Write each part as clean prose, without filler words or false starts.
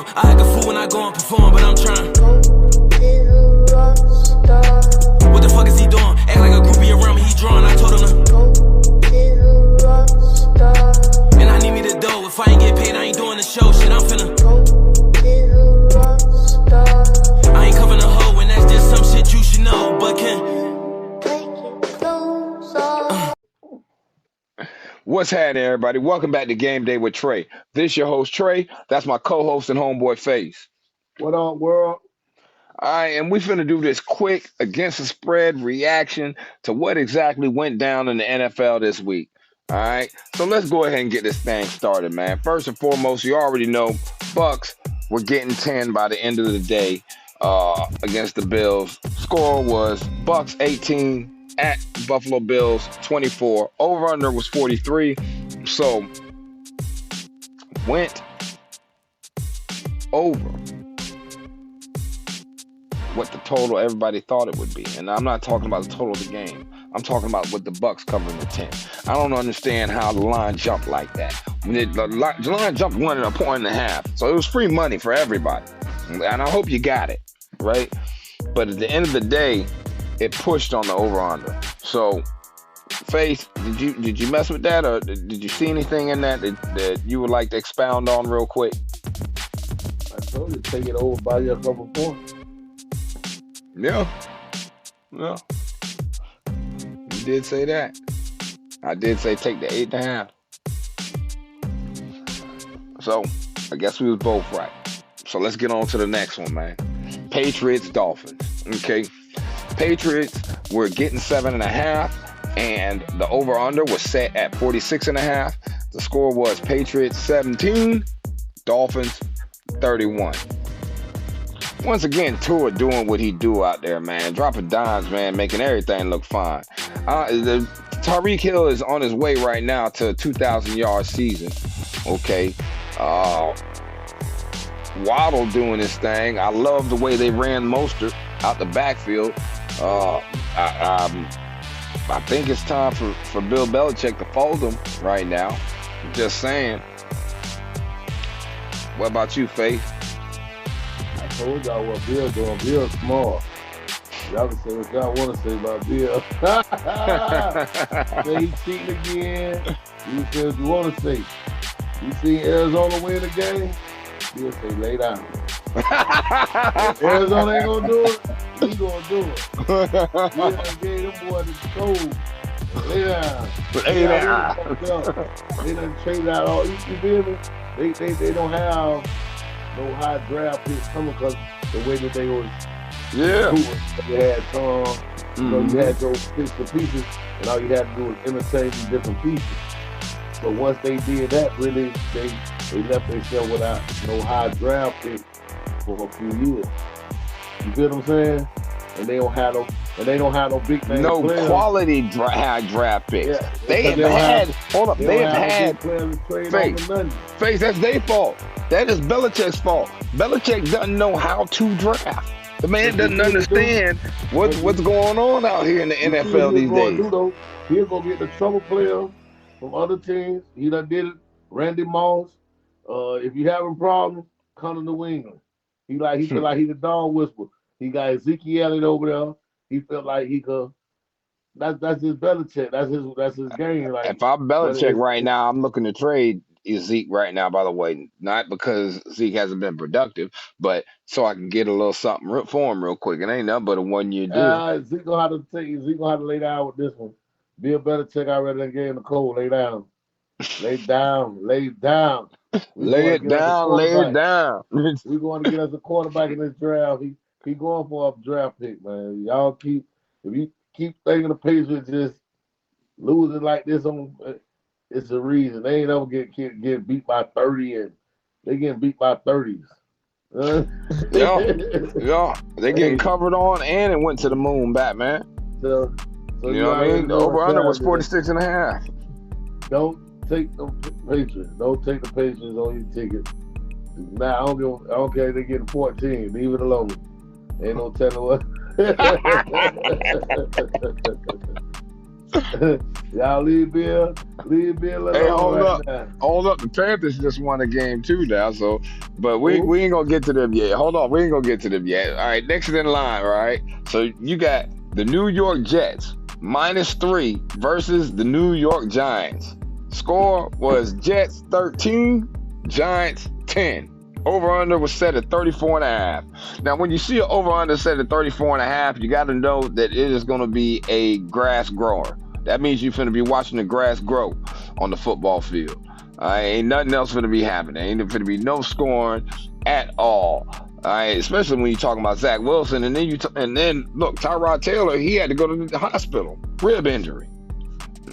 on. I act a fool when I go and perform, but I'm trying. What the fuck is he doing? Act like a groupie around me, he drawing. I told him to. And I need me to dough. If I ain't get paid, I ain't doing the show. Shit, I'm finna. I ain't covering the hoe, and that's just some shit you should know. But What's happening, everybody? Welcome back to Game Day with Trey. This your host, Trey. That's my co-host and homeboy, Face. What up, world? All right, and we finna do this quick against the spread reaction to what exactly went down in the NFL this week. All right, so let's go ahead and get this thing started, man. First and foremost, you already know Bucks were getting 10 by the end of the day against the Bills. Score was Bucks 18 at Buffalo Bills 24. Over-under was 43. So went over what the total everybody thought it would be. And I'm not talking about the total of the game. I'm talking about what the Bucks covering the 10. I don't understand how the line jumped like that. The line jumped 1.5 points. So it was free money for everybody. And I hope you got it, right? But at the end of the day, it pushed on the over-under. So, Face, did you mess with that, or did you see anything in that you would like to expound on real quick? I told you, take it over by your couple points. Yeah. You did say that. I did say take the 8.5. So, I guess we was both right. So let's get on to the next one, man. Patriots, Dolphins. Okay. Patriots were getting 7.5, and the over-under was set at 46.5. The score was Patriots 17, Dolphins 31. Once again, Tua doing what he do out there, man. Dropping dimes, man, making everything look fine. Tyreek Hill is on his way right now to a 2,000-yard season. Okay. Waddle doing his thing. I love the way they ran Mostert out the backfield. I think it's time for Bill Belichick to fold him right now. Just saying. What about you, Faith? I told y'all what Bill doing. Bill's smart. Y'all can say what y'all want to say about Bill. Say he cheating again. You say what you want to say. You see Arizona win the game? Bill say lay down. If Arizona ain't gonna do it, we gonna do it. Bill gave them boys the cold. Lay down. Lay down. They done traded out all. You feel me? They don't have no high draft picks coming because the way that they was. Yeah. They had you know, you had those picks to pieces, and all you had to do was imitate these different pieces. So once they did that, really, they left themselves without no high draft pick for a few years. You feel what I'm saying? And they don't have no big name no players. Quality high draft picks. Yeah, they have had Face, that's their fault. That is Belichick's fault. Belichick doesn't know how to draft. The man doesn't understand what's going on out here in the NFL these days. He'll go get the trouble players from other teams. He done did it. Randy Moss. If you having problems, come to New England. He feel like he the dog whisperer. He got Ezekiel Elliott over there. He felt like he could. That's his Belichick. That's his game. Like, if I'm Belichick right now, I'm looking to trade Zeke right now. By the way, not because Zeke hasn't been productive, but so I can get a little something for him real quick. It ain't nothing but a 1-year deal. Zeke gonna have to lay down with this one. Bill Belichick already done gave him the code. Lay down. Lay down. Lay down. Lay it down. We're going to get us a quarterback in this draft. He going for a draft pick, man. If you keep thinking the Patriots just losing like this, it's a reason. They ain't ever get beat by 30, and they getting beat by 30s. Yeah. They getting covered on, and it went to the moon back, man. So you know what I mean? The over-under was 46.5. Don't take the Patriots. Don't take the Patriots on your ticket. Now, I don't care if they're getting 14. Leave it alone. Ain't no telling what. Y'all leave Bill Hey, alone right now. hold up. The Panthers just won a game too now. So, but Who? we ain't gonna get to them yet. Hold on, we ain't gonna get to them yet. All right, next in line, right? So you got the New York Jets -3 versus the New York Giants. Score was Jets 13, Giants 10. Over-under was set at 34.5. Now, when you see an over-under set at 34.5, you got to know that it is going to be a grass grower. That means you're finna be watching the grass grow on the football field. Ain't nothing else finna be happening. Ain't finna be no scoring at all. Especially when you're talking about Zach Wilson, and then look, Tyrod Taylor, he had to go to the hospital, rib injury.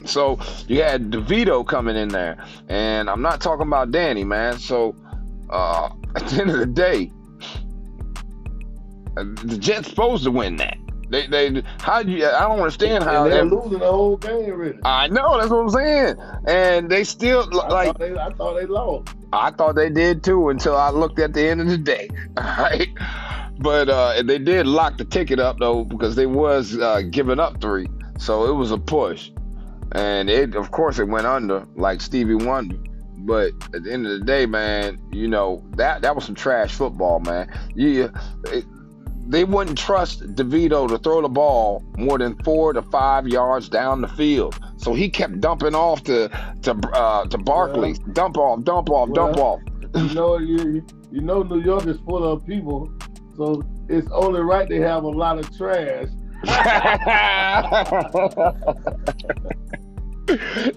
So you had DeVito coming in there, and I'm not talking about Danny, man. So at the end of the day, the Jets supposed to win that. I don't understand how they're losing the whole game already. I know, that's what I'm saying. And they still I thought they lost. I thought they did too until I looked at the end of the day. All right. But they did lock the ticket up though, because they was giving up 3. So it was a push. And of course it went under like Stevie Wonder. But at the end of the day, man, you know, that was some trash football, man. They wouldn't trust DeVito to throw the ball more than 4 to 5 yards down the field. So he kept dumping off to Barkley. Well, dump off. You know New York is full of people, so it's only right they have a lot of trash.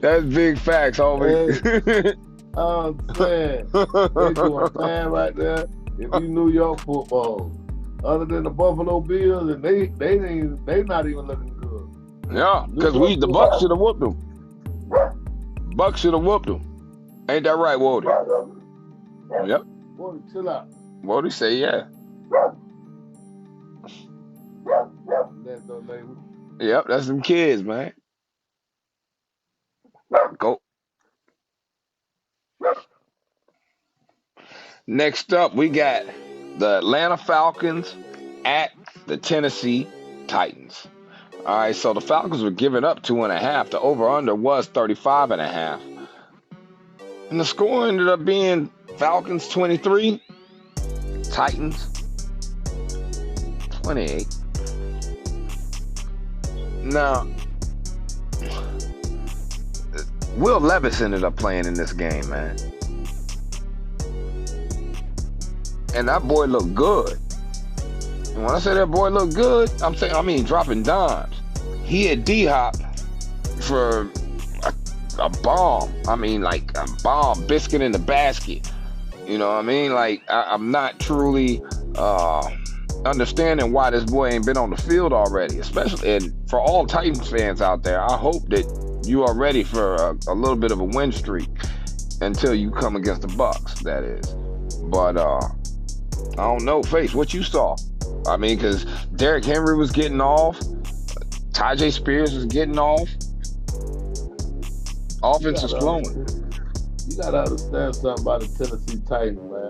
That's big facts, homie. I'm saying they doing fine right there. If you New York football, other than the Buffalo Bills, and they not even looking good. Yeah, because the Bucks should have whooped them. Bucks should have whooped them. Ain't that right, Wody? Yep. Wody, chill out. Wody say yeah. That's no label. Yep, that's them kids, man. Go. Next up, we got the Atlanta Falcons at the Tennessee Titans. All right, so the Falcons were giving up 2.5. The over-under was 35.5. And the score ended up being Falcons 23, Titans 28. Now, Will Levis ended up playing in this game, man. And that boy looked good. And when I say that boy looked good, I mean dropping dimes. He had D-Hop for a bomb. I mean, like a bomb, biscuit in the basket. You know what I mean? Like, I'm not truly understanding why this boy ain't been on the field already. Especially, and for all Titans fans out there, I hope that you are ready for a little bit of a win streak until you come against the Bucks, that is. But I don't know, Face, what you saw? I mean, because Derrick Henry was getting off. Tajay Spears was getting off. Offense is flowing. You got to understand something about the Tennessee Titans, man.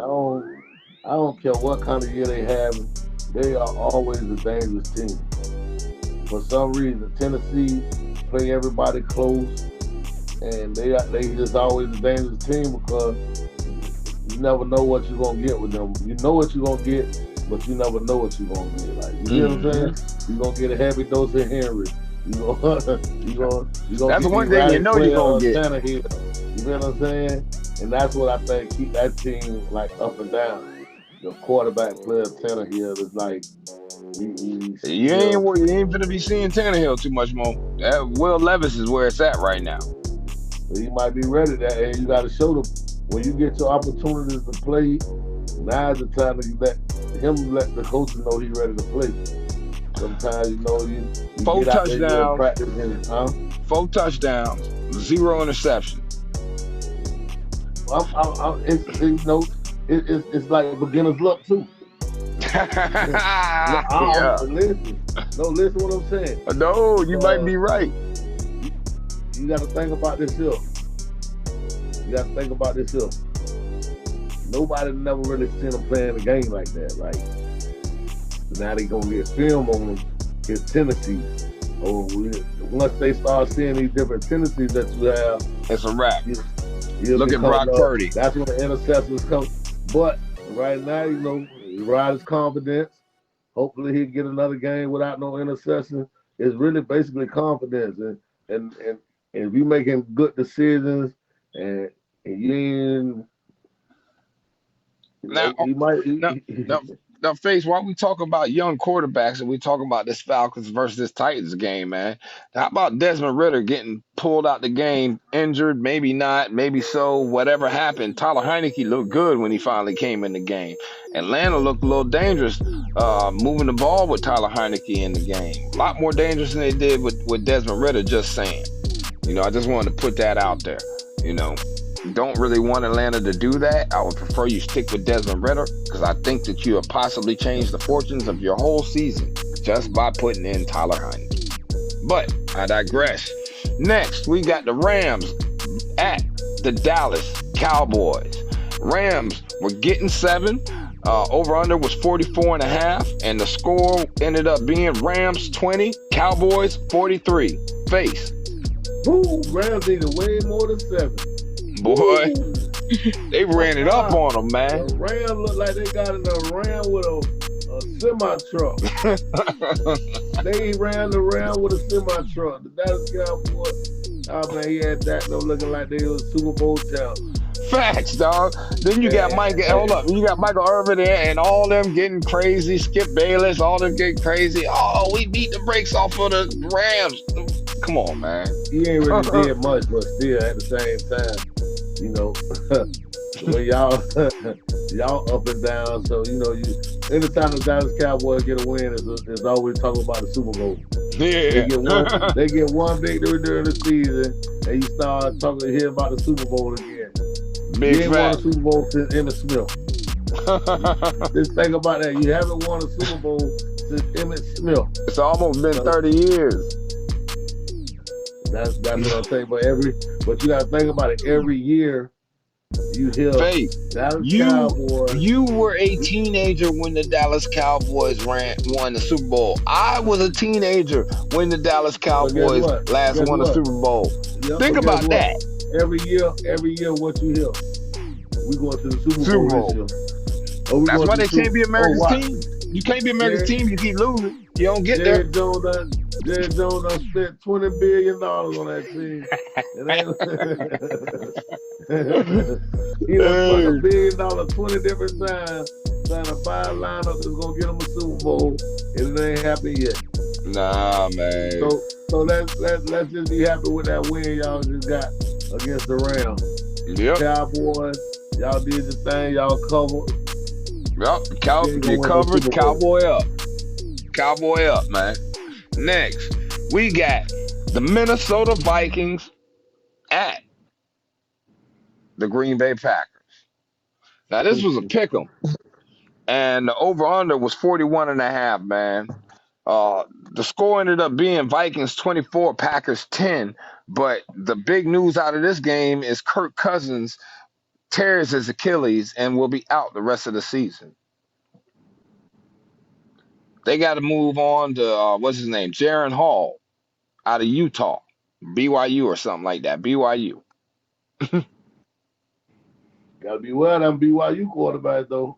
I don't care what kind of year they have. They are always a dangerous team. For some reason, Tennessee play everybody close, and they just always a dangerous team because you never know what you're going to get with them. You know what you're going to get, but you never know what you're going to get. Like, you know what I'm saying? You're going to get a heavy dose of Henry. You're gonna that's one thing you know you're going to get. Tannehill. You know what I'm saying? And that's what I think keep that team like up and down. The quarterback player Tannehill is like you ain't gonna be seeing Tannehill too much more. Will Levis is where it's at right now. So he might be ready. And you got to show them when you get your opportunities to play. Now's the time to let the coach know he's ready to play. Sometimes you 4 get out there, touchdowns, practice 4 touchdowns, 0 interception. It's like a beginner's luck too. Listen what I'm saying. No, you might be right. You got to think about this here. Nobody never really seen them playing a game like that, right? So now they gonna get film on them against Tennessee. Oh, once they start seeing these different tendencies that you have, It's a wrap. you, you'll Look at become Brock Purdy. that's when the interceptions come. But right now, he ride his confidence. Hopefully he get another game without no interception. It's really basically confidence, and if you making good decisions and you ain't, Now, you might. now, now, now, Face, while we talk about young quarterbacks and we talk about this Falcons versus this Titans game, man, how about Desmond Ritter getting pulled out the game, injured, maybe not, maybe so, whatever happened. Tyler Heineke looked good when he finally came in the game. Atlanta looked a little dangerous moving the ball with Tyler Heineke in the game. A lot more dangerous than they did with Desmond Ritter, just saying. I just wanted to put that out there. You know, don't really want Atlanta to do that. I would prefer you stick with Desmond Ritter because I think that you have possibly changed the fortunes of your whole season just by putting in Tyler Heineke. But I digress. Next, we got the Rams at the Dallas Cowboys. Rams were getting 7. Over under was 44.5, and the score ended up being Rams 20, Cowboys 43. Face. Woo, Rams needed way more than 7. Boy, they ran it up on them, man. The Rams look like they got in a Ram with a semi truck. They ran the Ram with a semi truck. The Dallas Cowboys, oh man, he had that though, looking like they was Super Bowl champs. Facts, dog. Then you got hold up. You got Michael Irvin there and all them getting crazy. Skip Bayless, all them getting crazy. Oh, we beat the brakes off of the Rams. Come on, man. He ain't really did much, but still at the same time, when y'all up and down. So anytime the Dallas Cowboys get a win, it's always talking about the Super Bowl. Yeah. They get one victory during the season, and you start hear about the Super Bowl again. Big you ain't won a Super Bowl since Emmitt Smith. Just think about that. You haven't won a Super Bowl since Emmitt Smith. It's almost been 30 years. That's what I'm saying. But you got to think about it. Every year, you hear Faith, Dallas Cowboys. You were a teenager when the Dallas Cowboys won the Super Bowl. I was a teenager when the Dallas Cowboys last won the Super Bowl. Yep, think about that. Every year, what you hear? We going to the Super Bowl this year. That's why they can't be America's team. You can't be America's team. You keep losing. You don't get there. Jerry Jones done spent $20 billion on that team. He done spent $1 billion 20 different times trying to buy a lineup that's gonna get him a Super Bowl, and it ain't happened yet. Nah, man. So let's just be happy with that win y'all just got against the Rams. Yep. Cowboys, y'all did the thing. Y'all covered. Yep. You covered. Cowboy up. Cowboy up, man. Next, we got the Minnesota Vikings at the Green Bay Packers. Now, this was a pick 'em, and the over-under was 41.5, man. The score ended up being Vikings 24, Packers 10, but the big news out of this game is Kirk Cousins tears his Achilles and will be out the rest of the season. They got to move on to, what's his name? Jaron Hall out of Utah, BYU or something like that. BYU. Gotta be well, them BYU quarterbacks, though.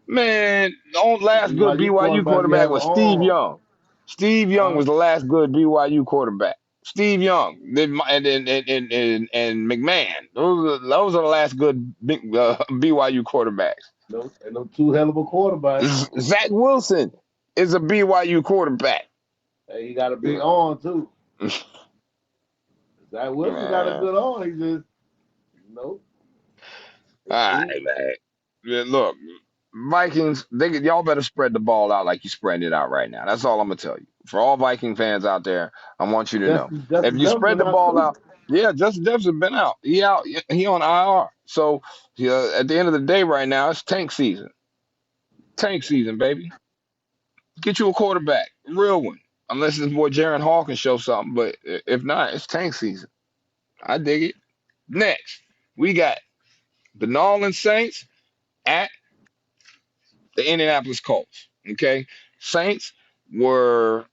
Man, the last good BYU quarterback was Steve Young. Steve Young was the last good BYU quarterback. Steve Young, and McMahon. Those are the last good BYU quarterbacks. And those two hell of a quarterbacks. Zach Wilson is a BYU quarterback. Hey, he got a big arm too. Zach Wilson got a good arm. He just nope. All right, man. Look, Vikings, y'all better spread the ball out like you're spreading it out right now. That's all I'm gonna tell you. For all Viking fans out there, I want you to know if you spread the ball out. Yeah, Justin Jefferson been out. He out. He on IR. So at the end of the day, right now it's tank season. Tank season, baby. Get you a quarterback, a real one. Unless this boy Jaron Hall can show something, but if not, it's tank season. I dig it. Next, we got the New Orleans Saints at the Indianapolis Colts. Okay, Saints were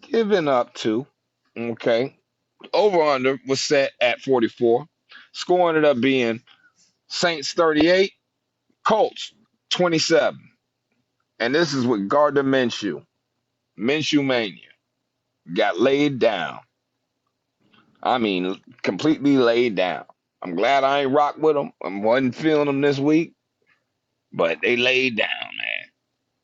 giving up two. Okay. Over under was set at 44. Score ended up being Saints 38, Colts 27. And this is with Gardner Minshew. Minshew Mania. Got laid down. I mean, completely laid down. I'm glad I ain't rock with them. I wasn't feeling them this week, but they laid down, man.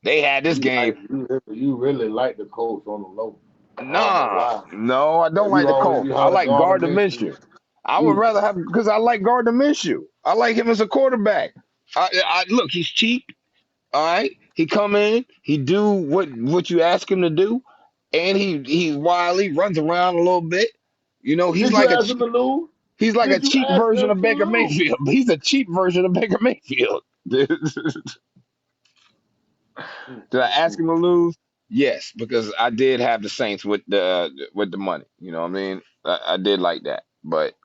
They had this game. You really like the Colts on the low. I don't know Nah, why. no, I don't like the Colts. You I had a like Gardner Gardner Minshew. Minshew. I would rather have because I like Gardner Minshew. I like him as a quarterback. Look, he's cheap. All right, he come in, he do what you ask him to do, and he's wily, runs around a little bit. You know, Did you ask him to lose? he's like a Did you cheap ask version him of to Baker lose? Mayfield. He's a cheap version of Baker Mayfield. Did I ask him to lose? Yes, because I did have the Saints with the money. You know what I mean? I did like that. But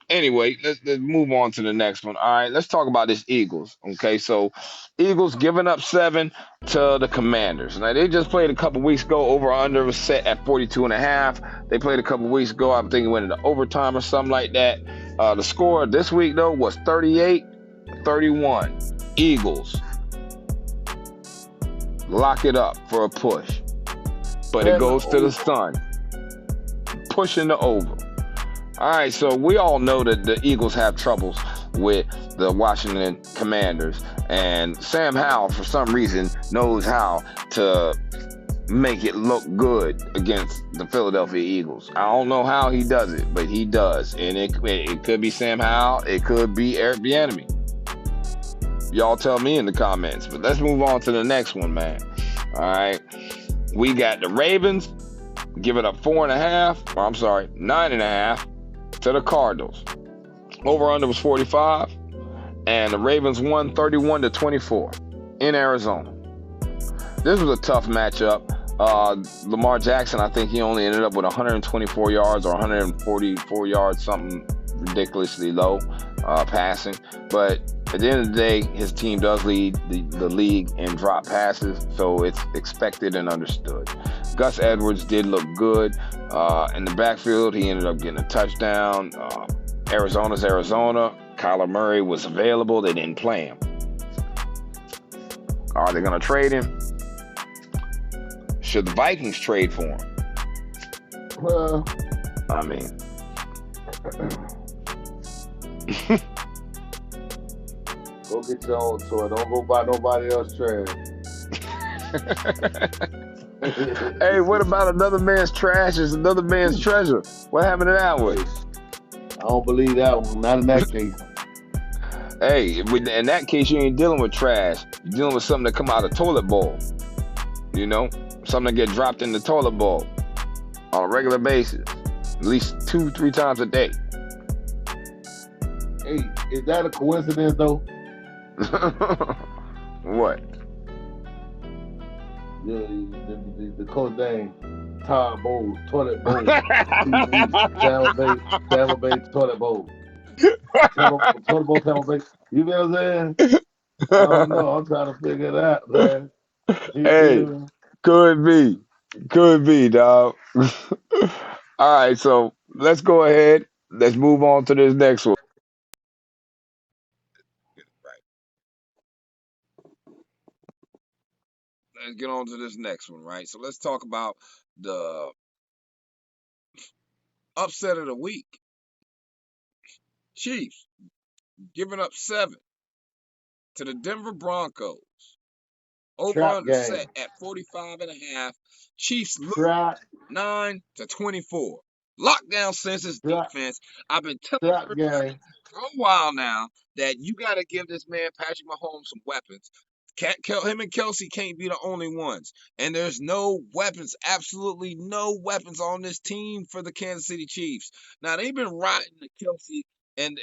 anyway, let's move on to the next one. All right, let's talk about this Eagles. Okay, so Eagles giving up 7 to the Commanders. Now they just played a couple weeks ago. Over under was set at 42.5. They played a couple weeks ago. I think it went into overtime or something like that. The score this week though was 38-31. Eagles lock it up for a push, but it goes to the Sun, pushing the over. All right, so we all know that the Eagles have troubles with the Washington Commanders, and Sam Howell, for some reason, knows how to make it look good against the Philadelphia Eagles. I don't know how he does it, but he does, and it could be Sam Howell, it could be Eric Bieniemy. Y'all tell me in the comments, but let's move on to the next one, man. All right, we got the Ravens giving up 9.5 to the Cardinals. Over under was 45, and the Ravens won 31-24 in Arizona. This was a tough matchup. Lamar Jackson, I think he only ended up with 124 yards or 144 yards, something ridiculously low passing. But at the end of the day, his team does lead the league in drop passes, so it's expected and understood. Gus Edwards did look good in the backfield. He ended up getting a touchdown. Arizona's Arizona. Kyler Murray was available. They didn't play him. Are they going to trade him? Should the Vikings trade for him? Well, I mean, go get your own toy. Don't go buy nobody else's trash. hey, what about another man's trash is another man's treasure? What happened to that one? I don't believe that one. Not in that case. Hey, in that case, you ain't dealing with trash. You're dealing with something that come out of the toilet bowl. You know? Something that get dropped in the toilet bowl on a regular basis. At least 2-3 times a day. Hey, is that a coincidence, though? What? The coach name, Todd Bowles, Toilet Bowl. Tampa Bay Toilet Bowl. Toilet Bowl, Tampa Bay. You know what I'm saying? I don't know. I'm trying to figure it out, man. Hey, could be, dog. All right, so let's go ahead. Let's move on to this next one. Let's get on to this next one, right? So let's talk about the upset of the week. Chiefs giving up 7 to the Denver Broncos. Over under set at 45.5. Chiefs lose 9-24. Lockdown census defense. I've been telling everybody for a while now that you got to give this man Patrick Mahomes some weapons. Him and Kelsey can't be the only ones. And there's no weapons, absolutely no weapons on this team for the Kansas City Chiefs. Now, they've been riding the Kelsey and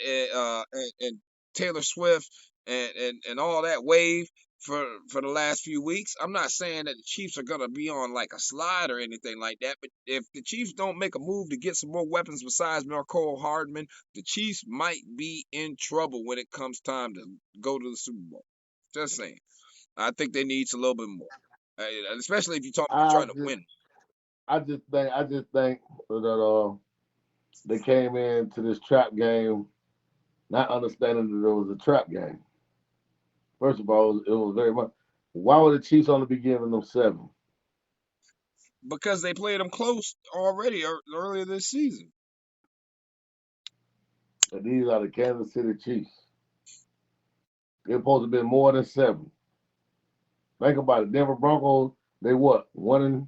Taylor Swift and all that wave for the last few weeks. I'm not saying that the Chiefs are going to be on like a slide or anything like that, but if the Chiefs don't make a move to get some more weapons besides Mecole Hardman, the Chiefs might be in trouble when it comes time to go to the Super Bowl. Just saying. I think they need a little bit more, especially if you're trying to win. just think that they came into this trap game not understanding that it was a trap game. First of all, it was very much. Why would the Chiefs only be giving them 7? Because they played them close already earlier this season. And these are the Kansas City Chiefs. They're supposed to be more than 7. Think about it. Denver Broncos, they what? 1 and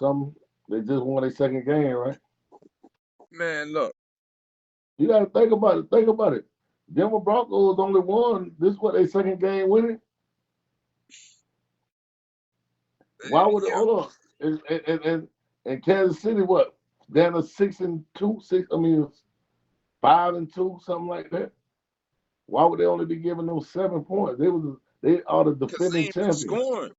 something? They just won their second game, right? Man, look. You got to think about it. Think about it. Denver Broncos only won. This is what their second game winning. Why would it? Yeah. Hold on. And Kansas City, what? They're 6-2, 5-2, something like that. Why would they only be giving them 7 points? They are the defending champions. Scoring.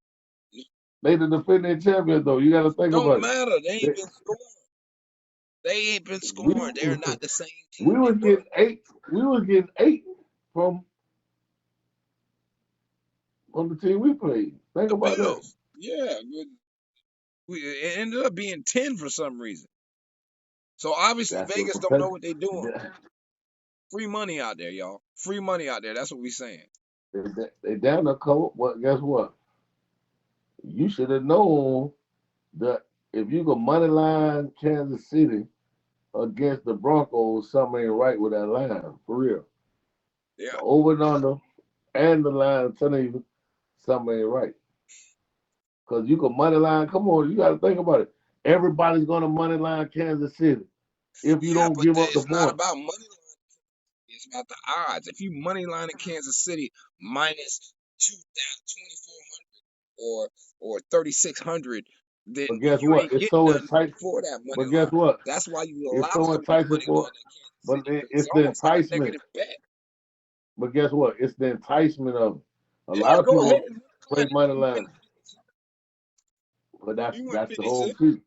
They the defending champions, though. You got to think about Don't it. matter. They ain't been scoring. They ain't been scoring. They're not the same team. We was getting 8. We was getting 8 from the team we played. Think about that. Yeah, it ended up being 10 for some reason. So obviously That's Vegas what- don't know what they're doing. Yeah. Free money out there, y'all. Free money out there. That's what we saying. They down the coat. But guess what? You should have known that if you go money line Kansas City against the Broncos, something ain't right with that line, for real. Yeah. The over and under and the line, I'm telling you, something ain't right. Because you can money line, come on, you got to think about it. Everybody's going to money line Kansas City if you don't give up the It's not point. about money line. It's about the odds. If you money line in Kansas City minus 2,400 or 3,600, then But guess you what? ain't It's getting so nothing enticing. for that money But guess line. what? That's why you It's allow so so much enticing money for. going to But Kansas City. it's It's the almost like a enticement. negative bet. But guess what? It's the enticement of it. A Yeah, lot of go people ahead. play money line. But that's You win the 50 whole cents. key.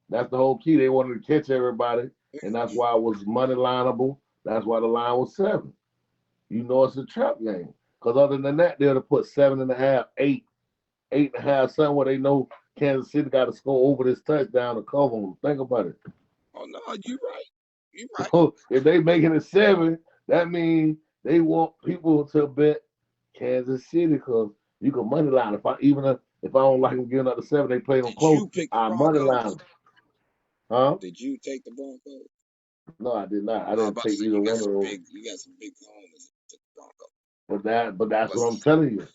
That's the whole key. They wanted to catch everybody, and that's why it was money lineable. That's why the line was 7. You know it's a trap game. Because other than that, they'll put 7.5, 8, 8.5, something where they know Kansas City got to score over this touchdown to cover them. Think about it. Oh, no, you're right. You're right. So if they making it 7, that means they want people to bet Kansas City because you can money line. If I don't like them giving up the 7, they play them Did close. you pick the I money line Broncos? them. Huh? Did you take the Broncos? No, I did not. I I was didn't about to take say either you one got of some those. you got some big cojones to the Broncos. But that's But what I'm telling you.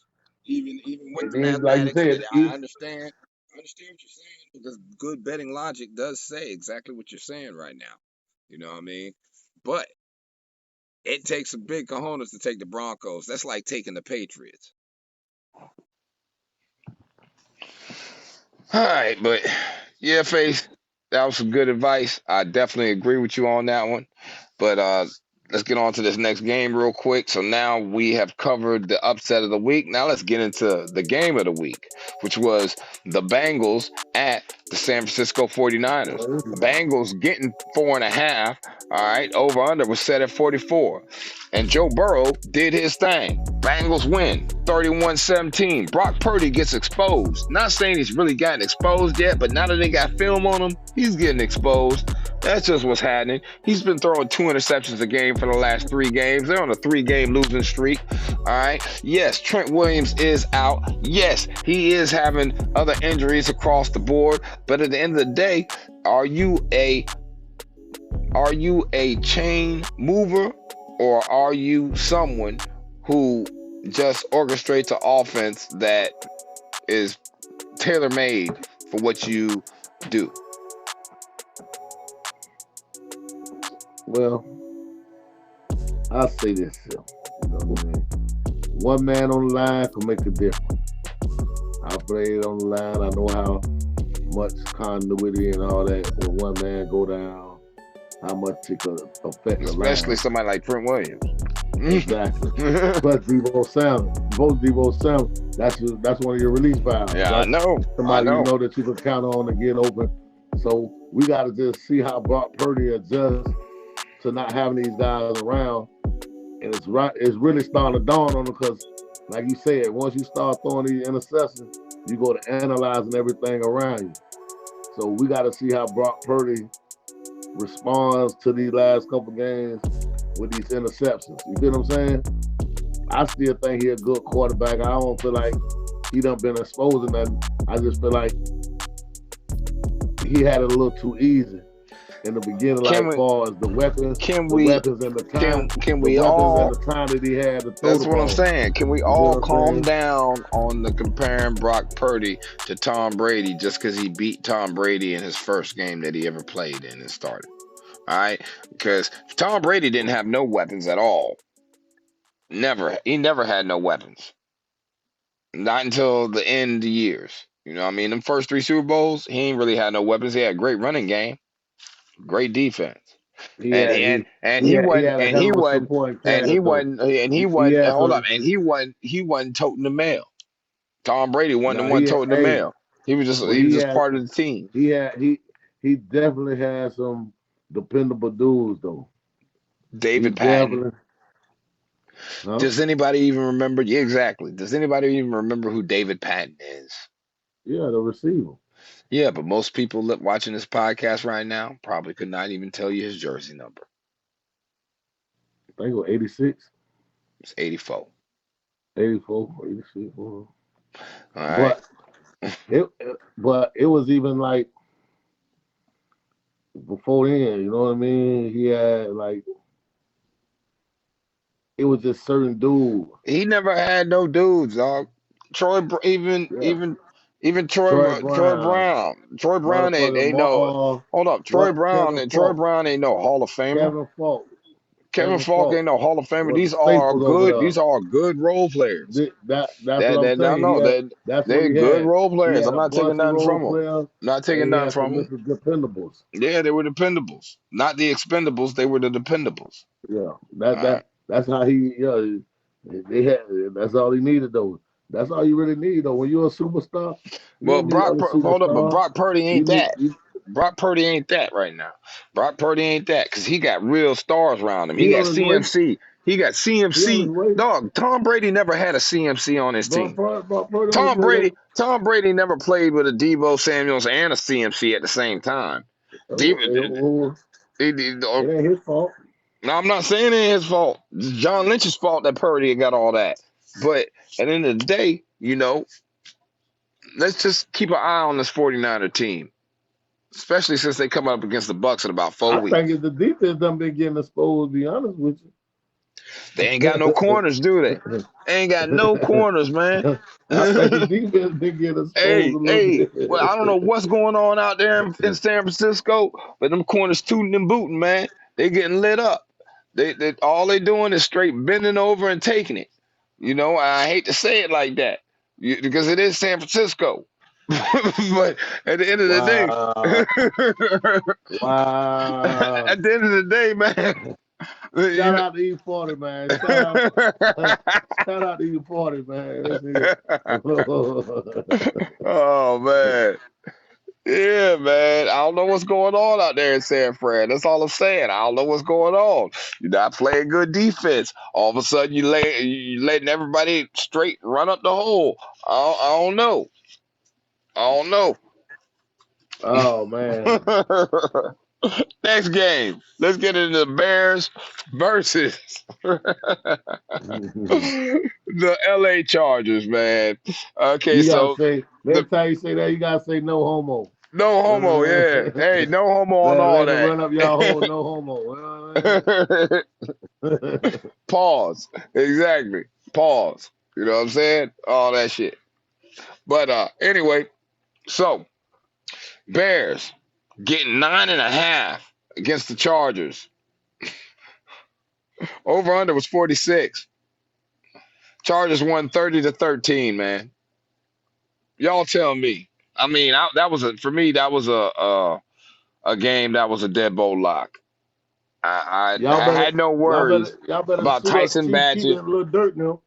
even with And the then, like you mathematics with said, it, I understand what you're saying because good betting logic does say exactly what you're saying right now. You know what I mean? But it takes some big cojones to take the Broncos. That's like taking the Patriots. All right, but yeah, Face, that was some good advice. I definitely agree with you on that one. But let's get on to this next game real quick. So now we have covered the upset of the week. Now let's get into the game of the week, which was the Bengals at the San Francisco 49ers. The Bengals getting 4.5. All right, over under was set at 44. And Joe Burrow did his thing. Bengals win 31-17. Brock Purdy gets exposed. Not saying he's really gotten exposed yet, but now that they got film on him, he's getting exposed. That's just what's happening. He's been throwing 2 interceptions a game for the last 3 games. They're on a 3-game losing streak. All right. Yes, Trent Williams is out. Yes, he is having other injuries across the board. But at the end of the day, are you a chain mover, or are you someone who just orchestrates an offense that is tailor-made for what you do? Well, I'll say this, you know what I mean? One man on the line can make a difference. I played on the line. I know how much continuity and all that when one man go down, how much it could affect the line. Especially somebody like Trent Williams. Exactly. Plus Deebo Samuel. Both Deebo Samuel. That's one of your release valves. Yeah, I know. Somebody you know that you can count on to get open. So we got to just see how Brock Purdy adjusts to not having these guys around. And it's really starting to dawn on them because, like you said, once you start throwing these interceptions, you go to analyzing everything around you. So we got to see how Brock Purdy responds to these last couple games with these interceptions. You feel what I'm saying? I still think he's a good quarterback. I don't feel like he done been exposing nothing. I just feel like he had it a little too easy in the beginning, like far as the weapons, weapons and the time, can we all, and the time that he had to throw that's the what ball. I'm saying. Can we all calm down on the comparing Brock Purdy to Tom Brady just because he beat Tom Brady in his first game that he ever played in and started? All right, because Tom Brady didn't have no weapons at all. He never had no weapons. Not until the end of the years. You know what I mean? Them first 3 Super Bowls, he ain't really had no weapons. He had a great running game, great defense. He had a hell of a supporting cast, he wasn't toting the mail. Tom Brady wasn't the one toting the mail. He was just part of the team. He definitely had some dependable dudes though. David Patton. Does anybody even remember? Yeah, exactly. Does anybody even remember who David Patton is? Yeah, the receiver. Yeah, but most people watching this podcast right now probably could not even tell you his jersey number. I think it was 86. It's 84. 84, 86. All right. But it was even like before then, you know what I mean? He had like, it was just certain dudes. He never had no dudes, dog. Troy Brown. Troy Brown ain't no. Hold up, Troy Brown ain't no Hall of Famer. Kevin Falk ain't no Hall of Famer. These are good. These are good role players. That's what I'm saying. They're good role players. I'm not taking nothing from them. Not taking nothing from them. Dependables. Yeah, they were dependables. Not the expendables. They were the dependables. Yeah, that's how he. They had. That's all he needed though. That's all you really need though. When you're a superstar. Well, Brock Purdy ain't that. Brock Purdy ain't that right now. Brock Purdy ain't that because he got real stars around him. He got CMC. He got CMC. Dog, Tom Brady never had a CMC on his team. Tom Brady never played with a Deebo Samuels and a CMC at the same time. It ain't his fault. No, I'm not saying it ain't his fault. It's John Lynch's fault that Purdy got all that. But at the end of the day, let's just keep an eye on this 49er team. Especially since they come up against the Bucs in about 4 weeks. I think the defense done been getting exposed, to be honest with you. They ain't got no corners, do they? They ain't got no corners, man. I think the defense been getting exposed a little bit. Well, I don't know what's going on out there in San Francisco, but them corners tooting and booting, man. They getting lit up. They all they doing is straight bending over and taking it. I hate to say it like that because it is San Francisco. But at the end of the day, at the end of the day, man. Shout out to E40, man. Shout out to E40, man. Oh man. Yeah, man. I don't know what's going on out there in San Fran. That's all I'm saying. I don't know what's going on. You're not playing good defense. All of a sudden, you letting everybody straight run up the hole. I don't know. Oh man. Next game. Let's get into the Bears versus the LA Chargers, man. Okay, next time you say that, you gotta say no homo. No homo, yeah. Hey, no homo on all that. Run up y'all hole, no homo. Pause. Exactly. Pause. You know what I'm saying? All that shit. But anyway, so Bears getting 9.5 against the Chargers. Over under was 46. Chargers won 30-13, man. Y'all tell me. I mean, for me that was a game that was a dead bowl lock. I had no worries about Tyson Badgett. Keep a little dirt now.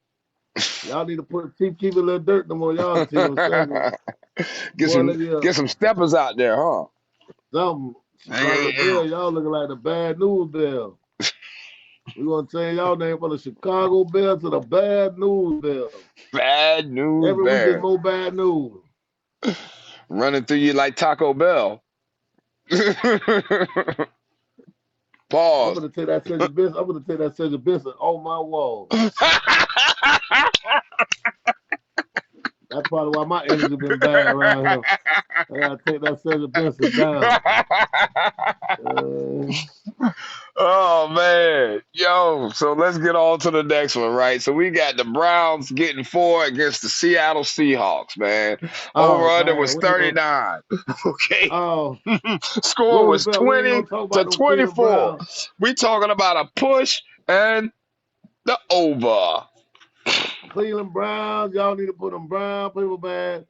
Y'all need to keep a little dirt no more. Y'all team. Get some steppers out there, huh? Something. Y'all looking like the bad news Bell. We're going to change y'all name from the Chicago Bears to the Bad News Bears. Bad News Every Bears. week is more bad news. running through you like Taco Bell. I'm Pause. gonna take that Cedric Benson. I'm gonna take that Cedric Benson on my wall. That's probably why my energy been bad around here. I gotta take that Cedric Benson down. Oh man, yo! So let's get on to the next one, right? So we got the Browns getting 4 against the Seattle Seahawks, man. Over Oh under man, was we ain't gonna. 39. Okay, Oh, score was Roosevelt, we ain't 20 gonna talk to about them Cleveland 24. Browns. We talking about a push and the over. Cleveland Browns, y'all need to put them brown paper bags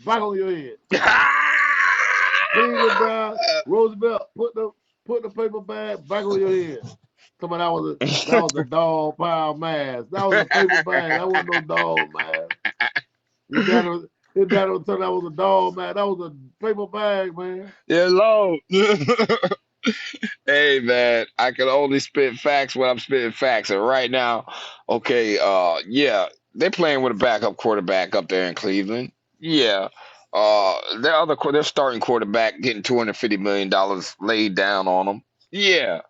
back on your head. Cleveland Browns, Roosevelt, put the paper bag back on your head. Somebody that was a dog pile mask. That was a paper bag. That wasn't no dog mask. Your dad was telling that was a dog mask. That was a paper bag, man. Yeah, low. Hey man, I can only spit facts when I'm spitting facts. And right now, okay, yeah, they're playing with a backup quarterback up there in Cleveland. Yeah. Their starting quarterback getting $250 million laid down on them. Yeah.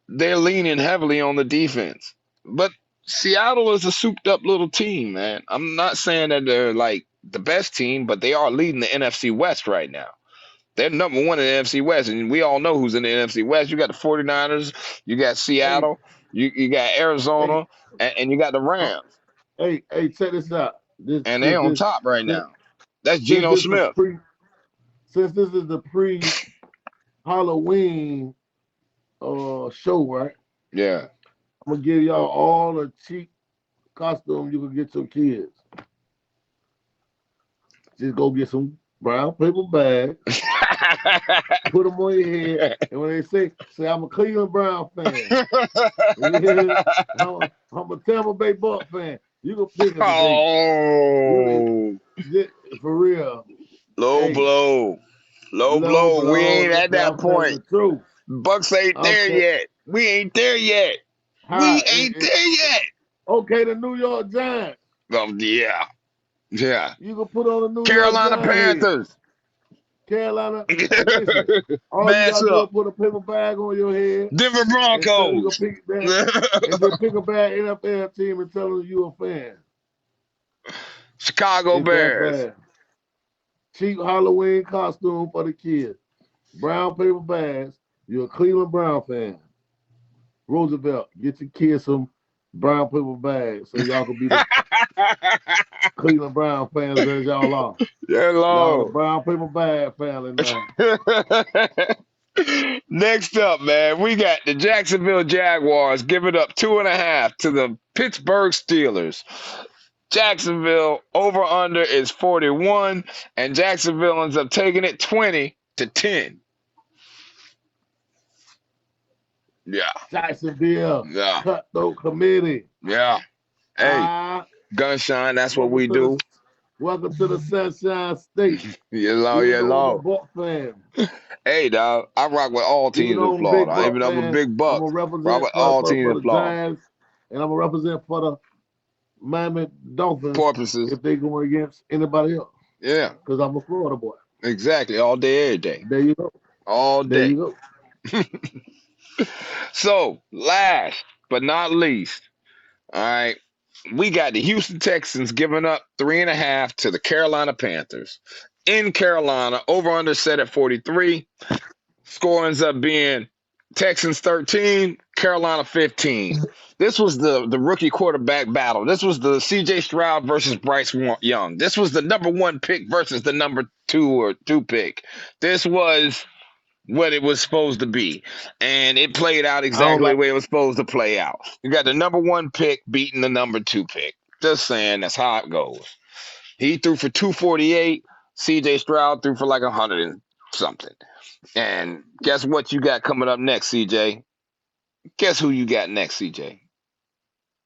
They're leaning heavily on the defense. But Seattle is a souped up little team, man. I'm not saying that they're like the best team, but they are leading the NFC West right now. They're number one in the NFC West, and we all know who's in the NFC West. You got the 49ers, you got Hey, Seattle, you got hey, Arizona, and you got the uh, Rams, hey, check this out. This, and they this, on this, top right this, now. That's since Geno this is Smith. since this is the pre-Halloween show, right? Yeah. I'm gonna give y'all all the cheap costumes you can get your kids. Just go get some brown paper bags, put them on your head, and when they say I'm a Cleveland Brown fan. Yeah, I'm a Tampa Bay Buck fan. You can pick it today. Oh, For real. low Hey, blow, low low blow. We blow. ain't at that I'm telling point. the truth. Bucks ain't I'm there telling yet. We ain't there yet. how We ain't there yet. okay, the New York Giants. Yeah, yeah. You can put on the New York Carolina Giant head. Panthers. Carolina, listen. All you Mash gotta do is up. put a paper bag on your head Denver and tell you to Broncos. pick that, and then pick a bad NFL team and tell them you a fan. Chicago It's that Bears. bad. Cheap Halloween costume for the kids. Brown paper bags. You're a Cleveland Brown fan. Roosevelt, get your kids some brown paper bags so y'all can be the Cleveland Brown fans as y'all are. Yeah, Y'all the Lord. brown paper bag family now. Next up, man, we got the Jacksonville Jaguars giving up 2.5 to the Pittsburgh Steelers. Jacksonville over under is 41, and Jacksonville ends up taking it 20-10. Yeah, Jacksonville, yeah, cutthroat committee. yeah. Hey, Ah, Gunshine, that's what welcome we to the do. welcome to the Sunshine State. Yeah, Lord, Even yeah, though I'm a Lord. Buck fan, Hey, dog, I rock with all even teams in though I'm a Florida. big I Buck even I'm a fan, big I'm Buck. gonna Rock represent with all teams for in the Florida. Giants, and I'm gonna represent for the Miami Dolphins Porpoises. if they go against anybody else. Yeah, Because I'm a Florida boy. exactly. All day, every day. There you go. All There day. you go. So, last but not least, all right, we got the Houston Texans giving up 3.5 to the Carolina Panthers. In Carolina, over under set at 43. Score ends up being Texans 13, Carolina 15. This was the rookie quarterback battle. This was the C.J. Stroud versus Bryce Young. This was the number 1 pick versus the number 2 pick. This was what it was supposed to be. And it played out I don't exactly the like way it was supposed to play out. You got the number 1 pick beating the number 2 pick. Just saying, that's how it goes. He threw for 248. C.J. Stroud threw for like 100 and something. And guess what you got coming up next, CJ? Guess who you got next, CJ?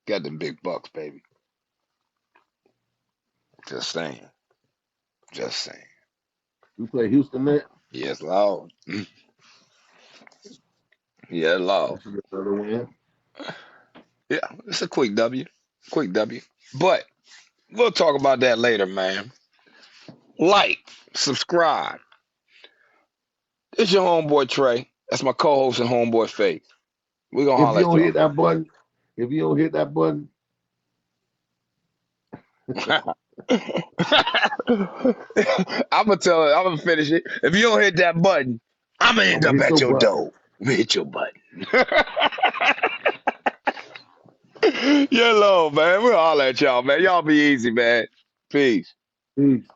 Got them big bucks, baby. Just saying. Just saying. you play Houston net. Yes, Lord. Yeah, Lord. That should be another win. Yeah, it's a quick W. Quick W. But we'll talk about that later, man. like, subscribe. It's your homeboy Trey. That's my co-host and homeboy Faith. We're gonna If holler you at don't y'all. hit that button, if you don't hit that button, I'm gonna finish it. If you don't hit that button, I'm gonna I'm end gonna up hit at your your button. door. I'm gonna hit your button. Yellow, man. We'll holler at y'all, man. Y'all be easy, man. Peace. Peace.